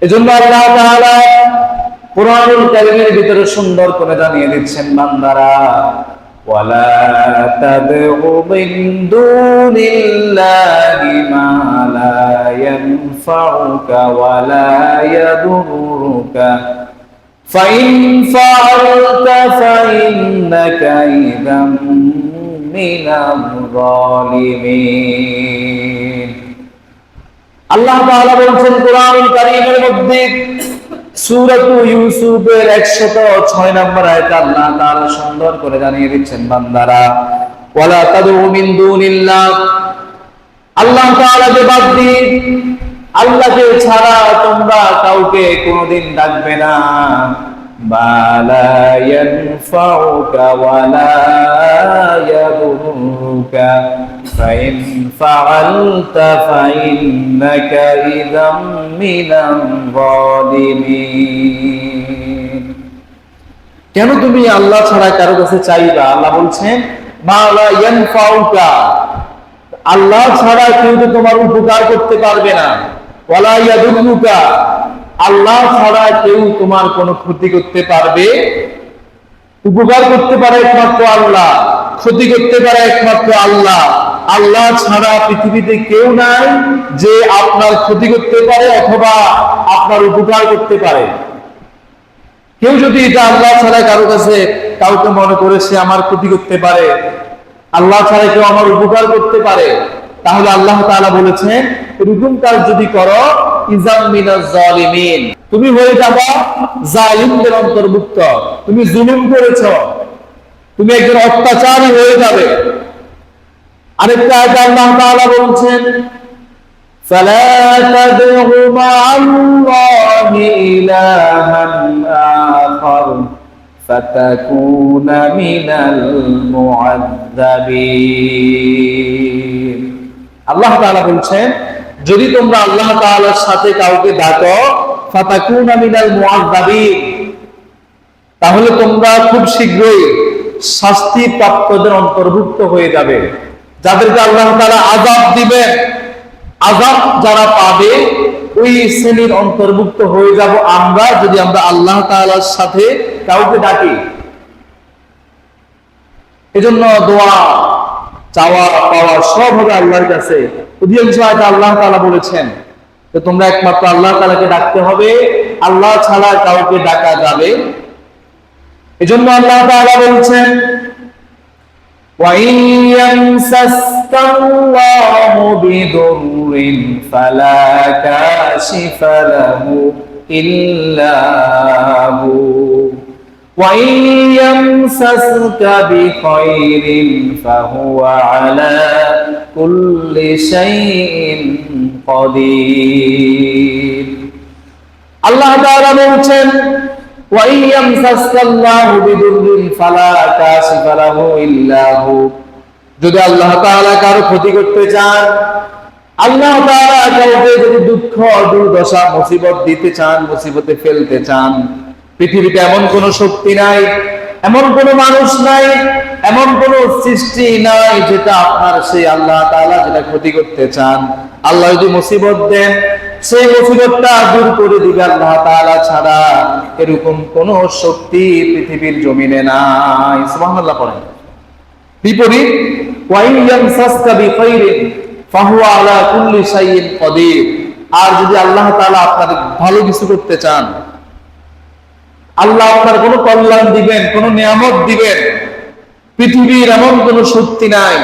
এজন্য আল্লাহ তাআলা কুরআনুল কারীমের ভিতরে সুন্দর করে জানিয়ে দিচ্ছেন, বান্দারা ওয়ালা তাদউ মিন দুনিল্লাহি মা লা ইয়ানফাউকা ওয়ালা ইয়াদুরুকা ফাইন ফাআলতা ফাইন্নাকা ইযাম মিনাল যালিমিন। আল্লাহ তাআলা বলেছেন কুরআনুল কারীমের মধ্যে সূরা ইউসুফের 106 নম্বর আয়াতে আল্লাহ তাআলা সুন্দর করে জানিয়ে দিচ্ছেন, বান্দারা ওয়ালা তাদউ মিন দুনিল্লাহ, আল্লাহ তাআলাকে বাদ দিয়ে, আল্লাহকে ছাড়া তোমরা কাউকে কোনোদিন ডাকবে না। বালা ইয়ানফাউকা ওয়ালা ইয়াদুরুকা ফাইন ফাআলতা ফাইন্নাকা ইযাম মিনাল যালিমিন। কেন তুমি আল্লাহ ছাড়া কারো কাছে চাইবা? আল্লাহ বলছেন বালা ইয়ানফাউকা, আল্লাহ ছাড়া কেউ তো তোমার উপকার করতে পারবে না। ওয়ালা ইয়াদুরুকা, আল্লাহ ছাড়া কেউ তোমার কোনো ক্ষতি করতে পারবে, উপকার করতে পারে একমাত্র আল্লাহ, ক্ষতি করতে পারে একমাত্র আল্লাহ। আল্লাহ ছাড়া পৃথিবীতে কেউ নাই যে আপনার ক্ষতি করতে পারে অথবা আপনার উপকার করতে পারে। কেউ যদি এটা আল্লাহ ছাড়া কারো কাছে কাউকে মনে করে সে আমার ক্ষতি করতে পারে, আল্লাহ ছাড়া কেউ আমার উপকার করতে পারে, তাহলে আল্লাহ তাআলা বলেছেন এরকম কাজ যদি করো ইযাম মিনাজ যালিমিন, তুমি হয়ে যাবা জালিমদের অন্তর্ভুক্ত। তুমি জুলুম করেছো, তুমি একজন অত্যাচারী হয়ে যাবে। আরেকটা আয়াতে আল্লাহ তাআলা বলছেন ফালা তাদউ মা'আল্লাহি ইলাহান আখার ফাতাকুনা মিনাল মুআযযাবিন। আল্লাহ তাআলা বলছেন যদি তোমরা আল্লাহ তাআলার সাথে কাউকে ডাকো ফাতাকুনা মিনাল মুআযযাবিন, তাহলে তোমরা খুব শীঘ্রই শাস্তি প্রাপ্তদের অন্তর্ভুক্ত হয়ে যাবে, যাদেরকে আল্লাহ তাআলা আযাব দিবেন। আযাব যারা পাবে ওই শ্রেণীর অন্তর্ভুক্ত হয়ে যাব আমরা, যদি আমরা আল্লাহ তাআলার সাথে কাউকে ডাকি। এজন্য দোয়া চাওয়া পাওয়া সব হবে আল্লাহর কাছে। অধিকাংশ আয়াতে আল্লাহ তাআলা বলেছেন যে তোমরা একমাত্র আল্লাহ তাআলাকে ডাকতে হবে, আল্লাহ ছাড়া কাউকে ডাকা যাবে। এজন্য আল্লাহ তাআলা বলছেন وَإِن يَمْسَسْكَ اللَّهُ بِضُرٍّ فَلَا كَاشِفَ لَهُ إِلَّا هُوَ وَإِن يَمْسَسْكَ بِخَيْرٍ فَهُوَ عَلَى كُلِّ شَيْءٍ قَدِيرٌ। আল্লাহ তাআলা বলছেন وَإِن يَمْسَسْكَ اللَّهُ بِضُرٍّ فَلَا كَاشِفَ لَهُ إِلَّا هُوَ, যদি আল্লাহ তাআলা কারো ক্ষতি করতে চান, আল্লাহ তাআলা কাউকে যদি দুঃখ দুর্দশা মুসিবত দিতে চান, মুসিবতে ফেলতে চান, পৃথিবীতে এমন কোন শক্তি নাই, এমন কোন মানুষ নাই, এমন কোন সৃষ্টি নাই যেটা আপনার সেই আল্লাহ তাআলা যেটা ক্ষতি করতে চান, আল্লাহ যদি মুসিবত দেন সেই মুসিবতটা দূর করে দিবে আল্লাহ তাআলা ছাড়া এরকম কোন শক্তি পৃথিবীর জমিনে নাই। সুবহানাল্লাহ পড়েন। বিপরীত ওয়াইন ইয়ামসাসকা বিখাইরিন ফাহুয়া আলা কুল্লি শাইইন কাদির, আর যদি আল্লাহ তাআলা আপনাদের ভালো কিছু করতে চান, আল্লাহ আপনার কোনো কল্যাণ দিবেন, কোনো নিয়ামত দিবেন, পৃথিবীর এমন কোনো শক্তি নাই,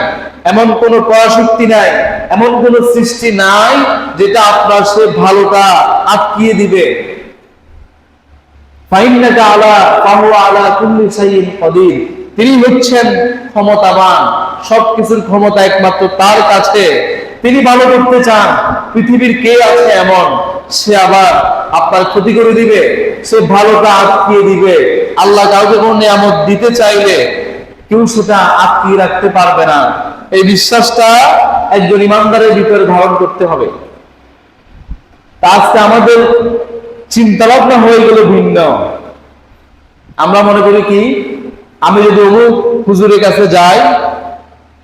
এমন কোনো পরাশক্তি নাই, এমন কোন সৃষ্টি নাই যেটা আপনার সে ভালোটা আটকিয়ে দিবে। ফাইন্নাকা আলা ফাহুয়া আলা কুল্লি শাইইন কাদির, তিনি হচ্ছেন ক্ষমতাবান, সবকিছুর ক্ষমতা একমাত্র তার কাছে। তিনি ভালো করতে চান, পৃথিবীর কে আছে এমন সে আবার আপনার ক্ষতি করে দিবে, সে ভালোটা আটকিয়ে দিবে। আল্লাহ কাউকে কোনো নিয়ামত দিতে চাইলে কেউ সেটা আটকিয়ে রাখতে পারবে না। এই বিশ্বাসটা একজন ইমানদারের ভিতরে ধারণ করতে হবে। আজকে আমাদের চিন্তা ভাবনা হয়ে গেল ভিন্ন। আমরা মনে করি কি, আমি যদি অমুক হুজুরের কাছে যাই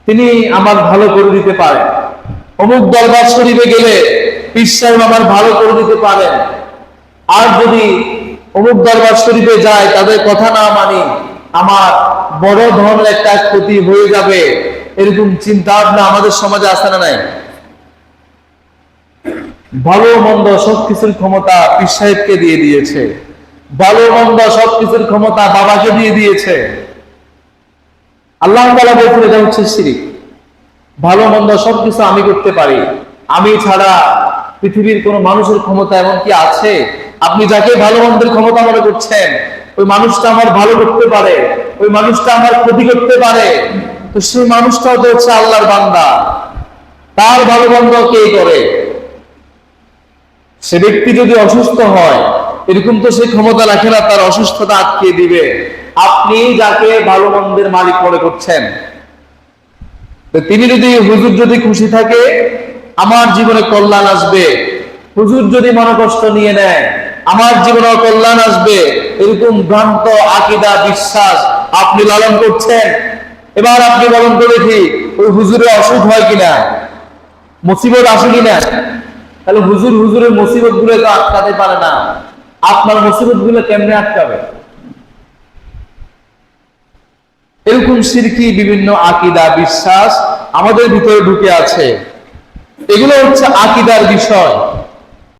তিনি আমার ভালো করে দিতে পারেন, অমুক দরবার শরীফে গেলে পীর সাহেব আমার ভালো করে দিতে পারেন, আর যদি অমুক দরবার শরীফে যায় তাদের কথা না মানি আমার বড় ধরনের একটা ক্ষতি হয়ে যাবে, এরকম চিন্তা ভাবনা আমাদের সমাজে আছে না নাই? ভালো মন্দ সবকিছুর ক্ষমতা পীর সাহেবকে দিয়ে দিয়েছে, ভালো মন্দ সবকিছুর ক্ষমতা বাবাকে দিয়ে দিয়েছে। আল্লাহ তাআলা বলছেন এটা হচ্ছে শিরক। ভালো মন্দ সবকিছু আমি করতে পারি, আমি ছাড়া পৃথিবীর কোন মানুষের ক্ষমতা এমন কি আছে? আপনি যাকে ভালো মন্দের ক্ষমতা মনে করছেন ওই মানুষটা আমার ভালো করতে পারে, ওই মানুষটা আমার ক্ষতি করতে পারে, তো সেই মানুষটাও তো হচ্ছে আল্লাহর বান্দা, তার ভালো মন্দ কে করে? সে ব্যক্তি যদি অসুস্থ হয় এরকম তো সে ক্ষমতা রাখে না তার অসুস্থতা আটকে দিবে। আপনি যাকে ভালো মন্দের মালিক মনে করছেন, তিনি যদি হুজুর যদি খুশি থাকে আমার জীবনে কল্যাণ আসবে, হুজুর যদি মনে কষ্ট নিয়ে নেয় আমার জীবনে কল্যাণ আসবে, এরকম ভ্রান্ত আকীদা বিশ্বাস আপনি লালন করছেন। এবার আপনি বলুন তো দেখি ওই হুজুরের অসুখ হয় কিনা, মুসিবত আসে কিনা? তাহলে হুজুরের মুসিবত গুলো তো আটকাতে পারে না, আপনার মুসিবত গুলো কেমনে আটকাবে? এরকম শিরকি বিভিন্ন আকীদা বিশ্বাস আমাদের ভিতরে ঢুকে আছে। এগুলো হচ্ছে আকীদার বিষয়।